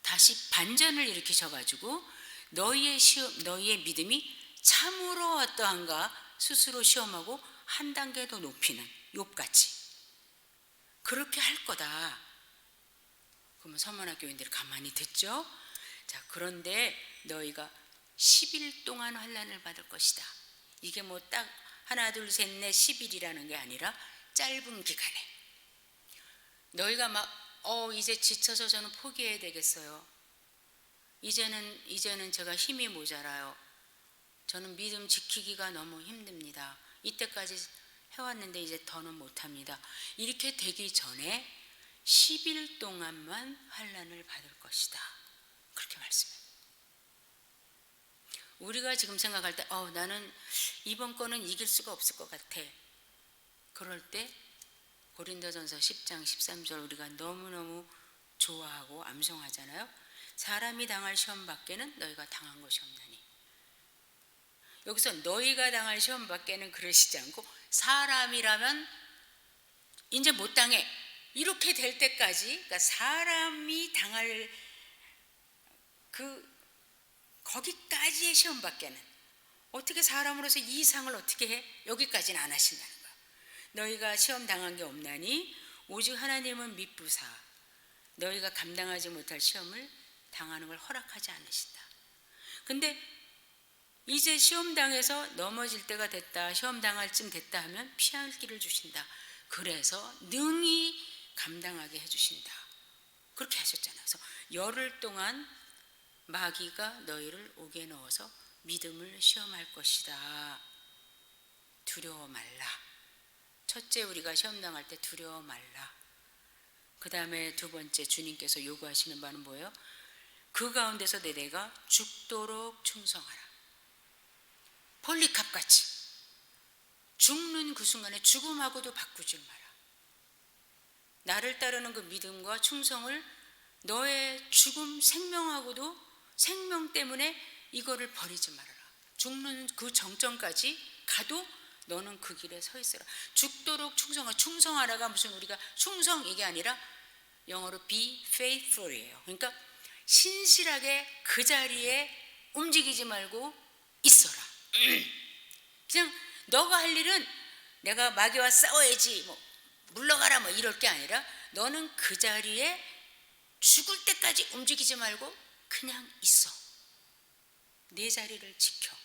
다시 반전을 일으키셔가지고 너희의 믿음이 참으로 어떠한가 스스로 시험하고 한 단계 더 높이는, 욥같이 그렇게 할 거다. 그러면 서문학 교인들이 가만히 듣죠. 자, 그런데 너희가 10일 동안 환난을 받을 것이다. 이게 뭐 딱 하나 둘 셋 넷 10일이라는 게 아니라 짧은 기간에 너희가 막 이제 지쳐서 저는 포기해야 되겠어요. 이제는 제가 힘이 모자라요. 저는 믿음 지키기가 너무 힘듭니다. 이때까지 해왔는데 이제 더는 못합니다. 이렇게 되기 전에 10일 동안만 환난을 받을 것이다. 그렇게 말씀해요. 우리가 지금 생각할 때 나는 이번 거는 이길 수가 없을 것 같아. 그럴 때 고린도전서 10장 13절 우리가 너무너무 좋아하고 암송하잖아요. 사람이 당할 시험 밖에는 너희가 당한 것이 없나니. 여기서 너희가 당할 시험 밖에는 그러시지 않고 사람이라면 이제 못 당해. 이렇게 될 때까지, 그러니까 사람이 당할 거기까지의 시험 밖에는 어떻게 사람으로서 이 이상을 어떻게 해? 여기까지는 안 하신다는 거야. 너희가 시험 당한 게 없나니 오직 하나님은 미쁘사 너희가 감당하지 못할 시험을 당하는 걸 허락하지 않으신다. 근데 이제 시험 당해서 넘어질 때가 됐다, 시험 당할 쯤 됐다 하면 피할 길을 주신다. 그래서 능히 감당하게 해주신다. 그렇게 하셨잖아요. 그래서 열흘 동안 마귀가 너희를 옥에 넣어서 믿음을 시험할 것이다. 두려워 말라. 첫째, 우리가 시험 당할 때 두려워 말라. 그 다음에 두 번째, 주님께서 요구하시는 바는 뭐예요? 그 가운데서 내가 죽도록 충성하라. 폴리캅같이 죽는 그 순간에 죽음하고도 바꾸질 마라. 나를 따르는 그 믿음과 충성을 너의 죽음 생명하고도, 생명 때문에 이거를 버리지 말아라. 죽는 그 정점까지 가도 너는 그 길에 서 있어라. 죽도록 충성하라가 무슨 우리가 충성 이게 아니라 영어로 be faithful이에요. 그러니까 신실하게 그 자리에 움직이지 말고 있어라. 그냥 너가 할 일은 내가 마귀와 싸워야지 뭐 물러가라 뭐 이럴 게 아니라 너는 그 자리에 죽을 때까지 움직이지 말고 그냥 있어. 내 자리를 지켜.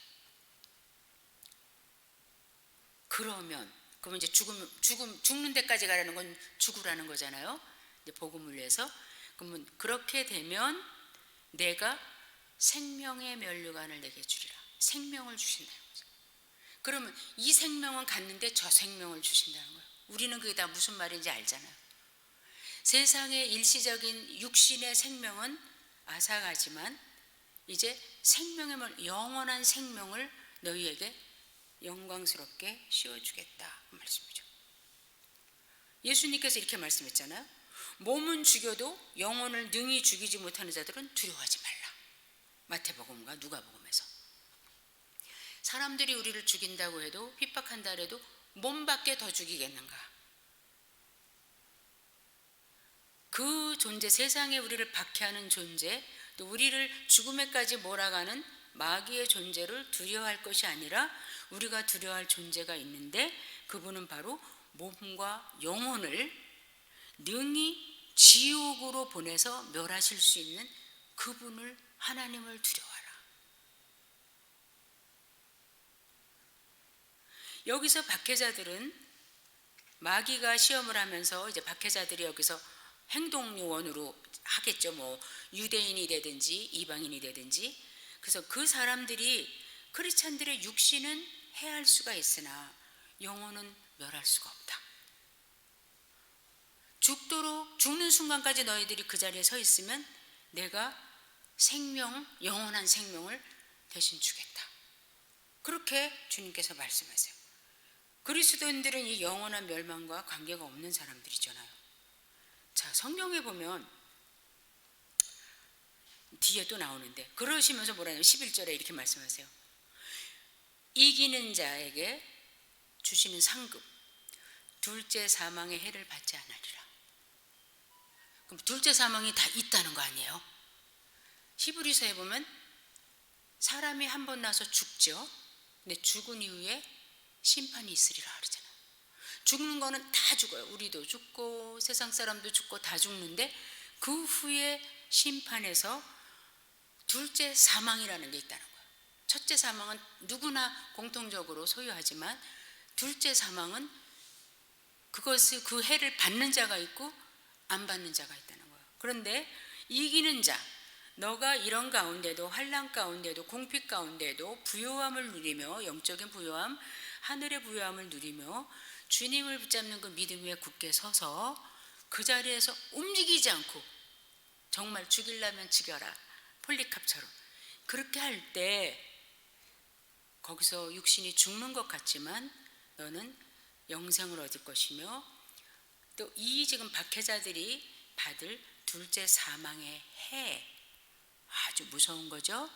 그러면 이제 죽는 데까지 가라는 건 죽으라는 거잖아요. 이제 복음을 위해서. 그러면 그렇게 되면 내가 생명의 면류관을 내게 주리라. 생명을 주신다는 거죠. 그러면 이 생명은 갔는데 저 생명을 주신다는 거예요. 우리는 그게 다 무슨 말인지 알잖아요. 세상의 일시적인 육신의 생명은 앗아가지만 이제 영원한 생명을 너희에게 영광스럽게 씌워주겠다 그 말씀이죠. 예수님께서 이렇게 말씀했잖아요. 몸은 죽여도 영혼을 능히 죽이지 못하는 자들은 두려워하지 말라. 마태복음과 누가복음에서. 사람들이 우리를 죽인다고 해도 핍박한다 해도 몸밖에 더 죽이겠는가. 그 존재, 세상에 우리를 박해하는 존재, 또 우리를 죽음에까지 몰아가는 마귀의 존재를 두려워할 것이 아니라 우리가 두려워할 존재가 있는데 그분은 바로 몸과 영혼을 능히 지옥으로 보내서 멸하실 수 있는 그분을, 하나님을 두려워하라. 여기서 박해자들은 마귀가 시험을 하면서 이제 박해자들이 여기서 행동요원으로 하겠죠. 뭐 유대인이 되든지 이방인이 되든지. 그래서 그 사람들이 크리스찬들의 육신은 해할 수가 있으나 영혼은 멸할 수가 없다. 죽도록 죽는 순간까지 너희들이 그 자리에 서 있으면 내가 영원한 생명을 대신 주겠다. 그렇게 주님께서 말씀하세요. 그리스도인들은 이 영원한 멸망과 관계가 없는 사람들이잖아요. 자, 성경에 보면 뒤에 또 나오는데 그러시면서 뭐라냐면 11절에 이렇게 말씀하세요. 이기는 자에게 주시는 상급 둘째 사망의 해를 받지 않으리라. 그럼 둘째 사망이 다 있다는 거 아니에요? 히브리서에 보면 사람이 한 번 나서 죽죠. 근데 죽은 이후에 심판이 있으리라 그러잖아요. 죽는 거는 다 죽어요. 우리도 죽고 세상 사람도 죽고 다 죽는데 그 후에 심판에서 둘째 사망이라는 게 있다는 거예요. 첫째 사망은 누구나 공통적으로 소유하지만 둘째 사망은 그 해를 받는 자가 있고 안 받는 자가 있다는 거예요. 그런데 이기는 자, 너가 이런 가운데도 환난 가운데도 궁핍 가운데도 부요함을 누리며 영적인 부요함, 하늘의 부요함을 누리며 주님을 붙잡는 그 믿음 위에 굳게 서서 그 자리에서 움직이지 않고 정말 죽이려면 죽여라. 폴리캅처럼 그렇게 할 때 거기서 육신이 죽는 것 같지만 너는 영생을 얻을 것이며 또 이 지금 박해자들이 받을 둘째 사망의 해 아주 무서운 거죠.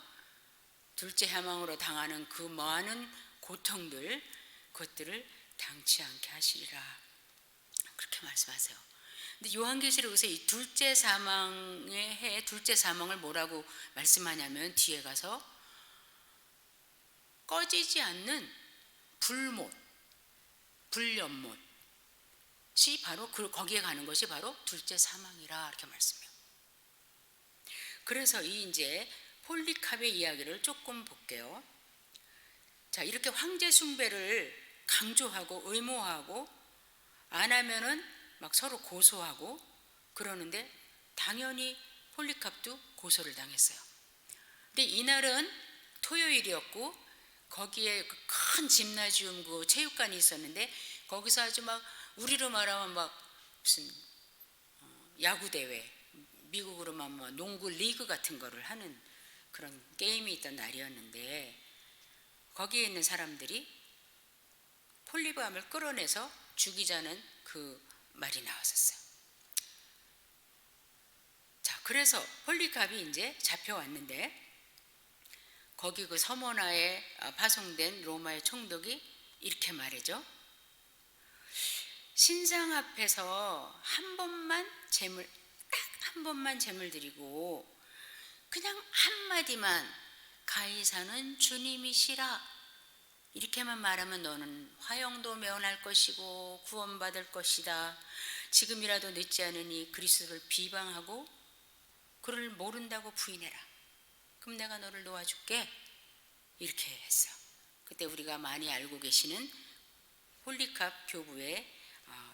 둘째 사망으로 당하는 그 많은 고통들 그것들을 당치 않게 하시리라 그렇게 말씀하세요. 근데 요한계시록에서 이 둘째 사망의 해, 둘째 사망을 뭐라고 말씀하냐면 뒤에 가서 꺼지지 않는 불못, 불연못이 바로 거기에 가는 것이 바로 둘째 사망이라 이렇게 말씀해요. 그래서 이제 폴리캅의 이야기를 조금 볼게요. 자, 이렇게 황제 숭배를 강조하고 의모하고 안 하면은 막 서로 고소하고 그러는데 당연히 폴리캅도 고소를 당했어요. 근데 이날은 토요일이었고 거기에 큰 짐나지움 그 체육관이 있었는데 거기서 아주 막 우리로 말하면 막 무슨 야구 대회, 미국으로만 뭐 농구 리그 같은 거를 하는 그런 게임이 있던 날이었는데 거기에 있는 사람들이 폴리밤을 끌어내서 죽이자는 그 말이 나왔었어요. 자, 그래서 폴리캅이 이제 잡혀왔는데 거기 그 서머나에 파송된 로마의 총독이 이렇게 말해죠. 신상 앞에서 한 번만 제물, 딱 한 번만 제물 드리고 그냥 한마디만 가이사는 주님이시라 이렇게만 말하면 너는 화형도 면할 것이고 구원받을 것이다. 지금이라도 늦지 않으니 그리스도를 비방하고 그를 모른다고 부인해라. 그럼 내가 너를 놓아줄게. 이렇게 했어. 그때 우리가 많이 알고 계시는 폴리캅 교부의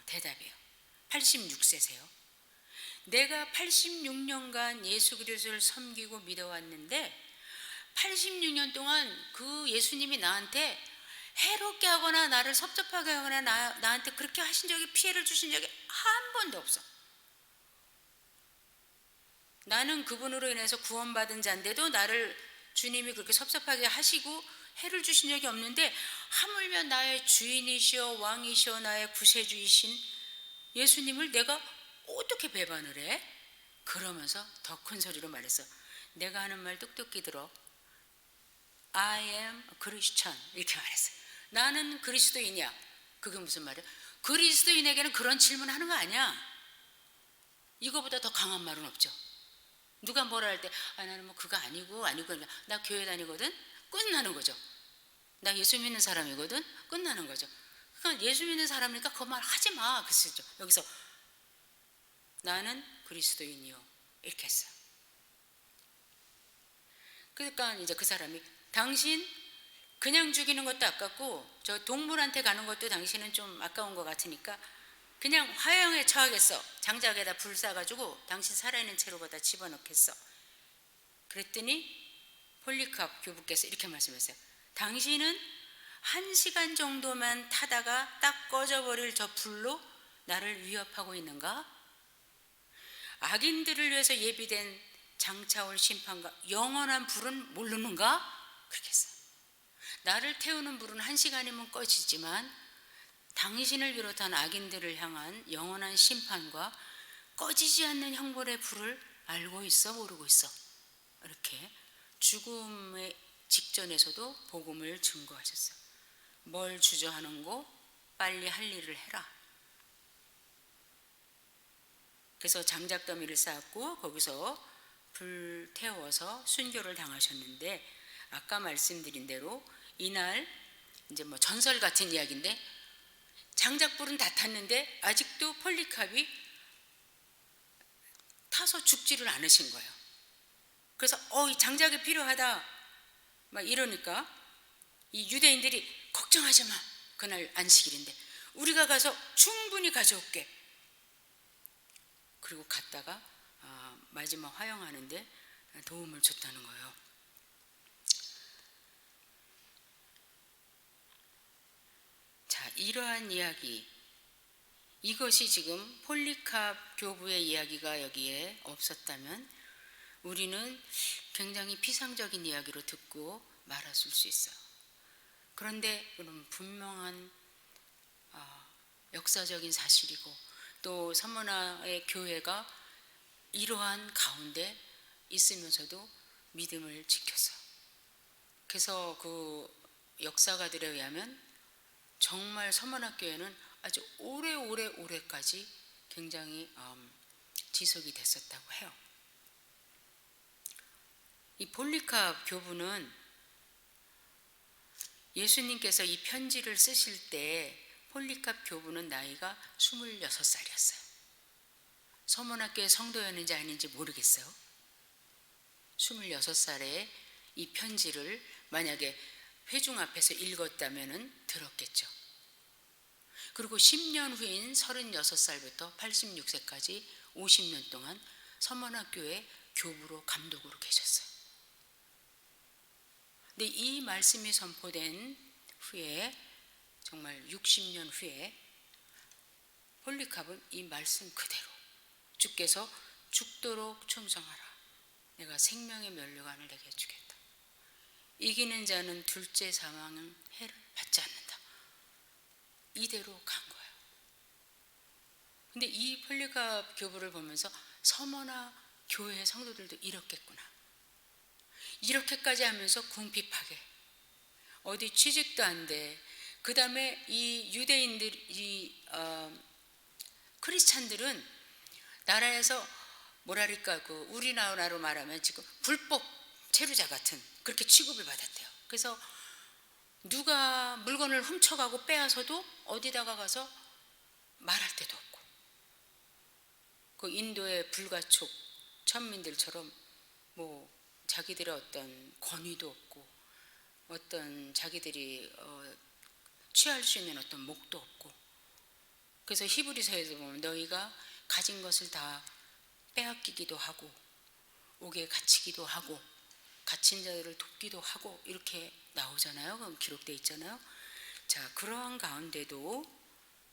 대답이에요. 86세세요. 내가 86년간 예수 그리스도를 섬기고 믿어왔는데 86년 동안 그 예수님이 나한테 해롭게 하거나 나를 섭섭하게 하거나 나한테 그렇게 하신 적이 피해를 주신 적이 한 번도 없어. 나는 그분으로 인해서 구원받은 자인데도 나를 주님이 그렇게 섭섭하게 하시고 해를 주신 적이 없는데 하물며 나의 주인이시여 왕이시여 나의 구세주이신 예수님을 내가 어떻게 배반을 해? 그러면서 더 큰 소리로 말했어. 내가 하는 말 똑똑히 들어. I am a Christian 이렇게 말했어요. 나는 그리스도인이야. 그게 무슨 말이야? 그리스도인에게는 그런 질문하는 거 아니야. 이거보다 더 강한 말은 없죠. 누가 뭐라 할 때 나는 뭐 그거 아니고 나 교회 다니거든. 끝나는 거죠. 나 예수 믿는 사람이거든. 끝나는 거죠. 그러니까 예수 믿는 사람이니까 그 말 하지 마. 그랬죠. 여기서 나는 그리스도인이요 이렇게 했어요. 그러니까 이제 그 사람이 당신 그냥 죽이는 것도 아깝고 저 동물한테 가는 것도 당신은 좀 아까운 것 같으니까 그냥 화형에 처하겠어. 장작에다 불 쏴가지고 당신 살아있는 채로 갖다 집어넣겠어. 그랬더니 폴리캅 교부께서 이렇게 말씀하셨어요. 당신은 1시간 정도만 타다가 딱 꺼져버릴 저 불로 나를 위협하고 있는가? 악인들을 위해서 예비된 장차올 심판과 영원한 불은 모르는가? 그렇게 했어요. 나를 태우는 불은 1시간이면 꺼지지만 당신을 비롯한 악인들을 향한 영원한 심판과 꺼지지 않는 형벌의 불을 알고 있어 모르고 있어. 이렇게 죽음의 직전에서도 복음을 증거하셨어요. 뭘 주저하는고 빨리 할 일을 해라. 그래서 장작더미를 쌓았고 거기서 불 태워서 순교를 당하셨는데 아까 말씀드린 대로 이날 이제 뭐 전설 같은 이야기인데 장작불은 다 탔는데 아직도 폴리캅이 타서 죽지를 않으신 거예요. 그래서 이 장작이 필요하다 막 이러니까 이 유대인들이 걱정하지 마. 그날 안식일인데 우리가 가서 충분히 가져올게. 그리고 갔다가 마지막 화형하는데 도움을 줬다는 거예요. 자, 이러한 이야기, 이것이 지금 폴리캅 교부의 이야기가 여기에 없었다면 우리는 굉장히 피상적인 이야기로 듣고 말았을 수 있어요. 그런데 분명한 역사적인 사실이고 또 서머나의 교회가 이러한 가운데 있으면서도 믿음을 지켰어요. 그래서 그 역사가들에 의하면 정말 서머나 교회는 아주 오래까지 굉장히 지속이 됐었다고 해요. 이 폴리캅 교부는 예수님께서 이 편지를 쓰실 때 폴리캅 교부는 나이가 26살이었어요. 서머나교회 성도였는지 아닌지 모르겠어요. 26살에 이 편지를 만약에 회중 앞에서 읽었다면 들었겠죠. 그리고 10년 후인 36살부터 86세까지 50년 동안 서머나교회 교부로 감독으로 계셨어요. 근데 이 말씀이 선포된 후에 정말 60년 후에 폴리캅은 이 말씀 그대로 주께서 죽도록 충성하라. 내가 생명의 면류관을 내게 주겠다. 이기는 자는 둘째 사망은 해를 받지 않는다. 이대로 간 거예요. 근데 이 폴리캅 교부를 보면서 서머나 교회 성도들도 이렇겠구나. 이렇게까지 하면서 궁핍하게 어디 취직도 안 돼. 그 다음에 이 유대인들, 크리스찬들은 나라에서 뭐랄까 그 우리나라로 말하면 지금 불법 체류자 같은 그렇게 취급을 받았대요. 그래서 누가 물건을 훔쳐가고 빼앗아도 어디다가 가서 말할 데도 없고, 그 인도의 불가촉 천민들처럼 뭐 자기들의 어떤 권위도 없고 어떤 자기들이 취할 수 있는 어떤 목도 없고, 그래서 히브리서에서 보면 너희가 가진 것을 다 빼앗기기도 하고 옥에 갇히기도 하고 갇힌 자들을 돕기도 하고 이렇게 나오잖아요. 그럼 기록되어 있잖아요. 자, 그러한 가운데도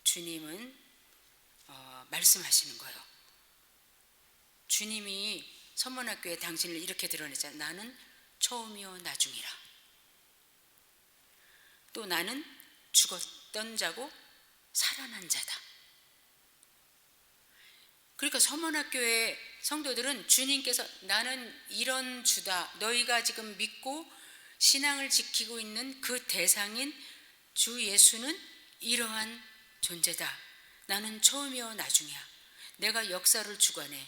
주님은 말씀하시는 거예요. 주님이 서문학교에 당신을 이렇게 드러내잖아요. 나는 처음이요 나중이라. 또 나는 죽었던 자고 살아난 자다. 그러니까 서문학교의 성도들은 주님께서 나는 이런 주다, 너희가 지금 믿고 신앙을 지키고 있는 그 대상인 주 예수는 이러한 존재다. 나는 처음이요 나중이야. 내가 역사를 주관해.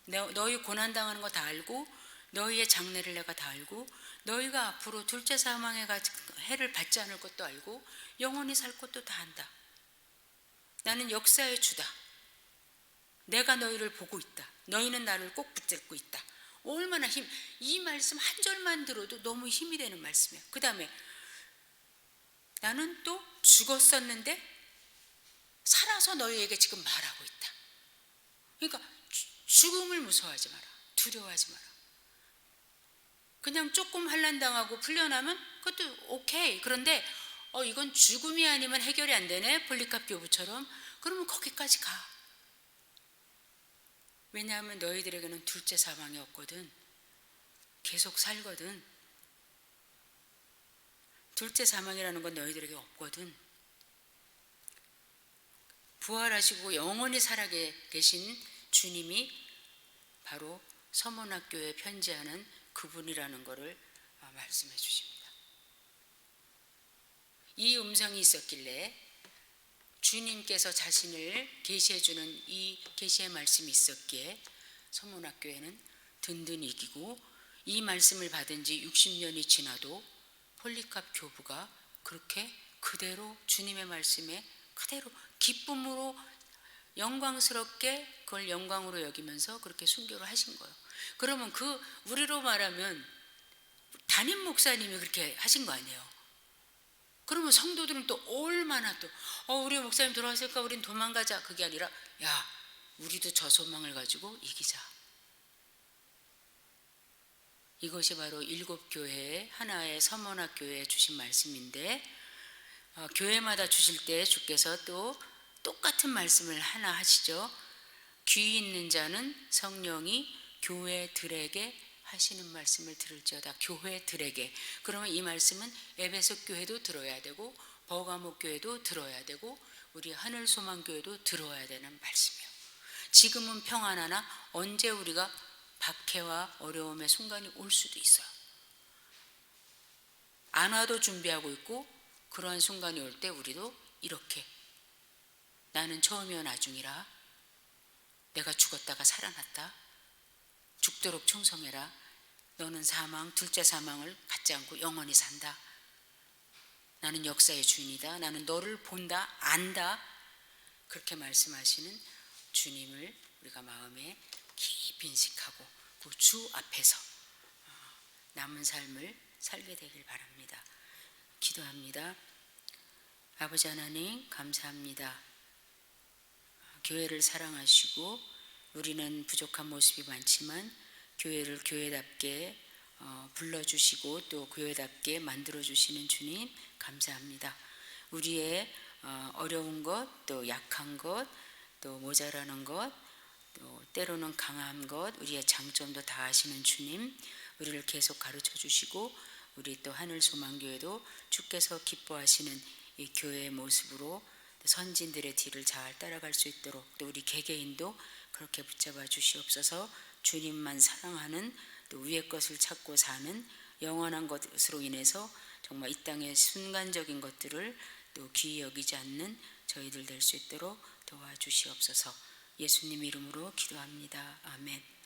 너희 고난당하는 거 다 알고 너희의 장래를 내가 다 알고 너희가 앞으로 둘째 사망의 해를 받지 않을 것도 알고 영원히 살 것도 다 안다. 나는 역사의 주다. 내가 너희를 보고 있다. 너희는 나를 꼭 붙잡고 있다. 얼마나 이 말씀 한 절만 들어도 너무 힘이 되는 말씀이에요. 그 다음에 나는 또 죽었었는데 살아서 너희에게 지금 말하고 있다. 그러니까 죽음을 무서워하지 마라. 두려워하지 마라. 그냥 조금 환난당하고 풀려나면 그것도 오케이. 그런데 이건 죽음이 아니면 해결이 안 되네, 폴리카프 교부처럼. 그러면 거기까지 가. 왜냐하면 너희들에게는 둘째 사망이 없거든. 계속 살거든. 둘째 사망이라는 건 너희들에게 없거든. 부활하시고 영원히 살아 계신 주님이 바로 서문학교에 편지하는 그분이라는 것을 말씀해 주십니다. 이 음성이 있었길래 주님께서 자신을 계시해 주는 이 계시의 말씀이 있었기에 서문학교에는 든든히 이기고, 이 말씀을 받은 지 60년이 지나도 폴리카프 교부가 그렇게 그대로 주님의 말씀에 그대로 기쁨으로 영광스럽게 그걸 영광으로 여기면서 그렇게 순교를 하신 거예요. 그러면 우리로 말하면 담임 목사님이 그렇게 하신 거 아니에요. 그러면 성도들은 또 얼마나 또 우리 목사님 돌아왔을까, 우린 도망가자. 그게 아니라 야, 우리도 저 소망을 가지고 이기자. 이것이 바로 7교회 하나의 서문학교에 주신 말씀인데, 교회마다 주실 때 주께서 또 똑같은 말씀을 하나 하시죠. 귀 있는 자는 성령이 교회들에게 하시는 말씀을 들을지어다. 교회들에게. 그러면 이 말씀은 에베소 교회도 들어야 되고 버가모 교회도 들어야 되고 우리 하늘소망교회도 들어야 되는 말씀이에요. 지금은 평안하나 언제 우리가 박해와 어려움의 순간이 올 수도 있어요. 안 와도 준비하고 있고, 그러한 순간이 올 때 우리도 이렇게 나는 처음이요 나중이라. 내가 죽었다가 살아났다. 죽도록 충성해라. 너는 둘째 사망을 갖지 않고 영원히 산다. 나는 역사의 주인이다. 나는 너를 본다, 안다. 그렇게 말씀하시는 주님을 우리가 마음에 깊이 인식하고 그 주 앞에서 남은 삶을 살게 되길 바랍니다. 기도합니다. 아버지 하나님, 감사합니다. 교회를 사랑하시고 우리는 부족한 모습이 많지만 교회를 교회답게 불러주시고 또 교회답게 만들어주시는 주님 감사합니다. 우리의 어려운 것, 또 약한 것, 또 모자라는 것, 또 때로는 강한 것, 우리의 장점도 다 아시는 주님, 우리를 계속 가르쳐 주시고 우리 또 하늘소망교회도 주께서 기뻐하시는 이 교회의 모습으로 선진들의 뒤를 잘 따라갈 수 있도록 또 우리 개개인도 그렇게 붙잡아 주시옵소서. 주님만 사랑하는 또 위의 것을 찾고 사는 영원한 것으로 인해서 정말 이 땅의 순간적인 것들을 또 귀히 여기지 않는 저희들 될 수 있도록 도와주시옵소서. 예수님 이름으로 기도합니다. 아멘.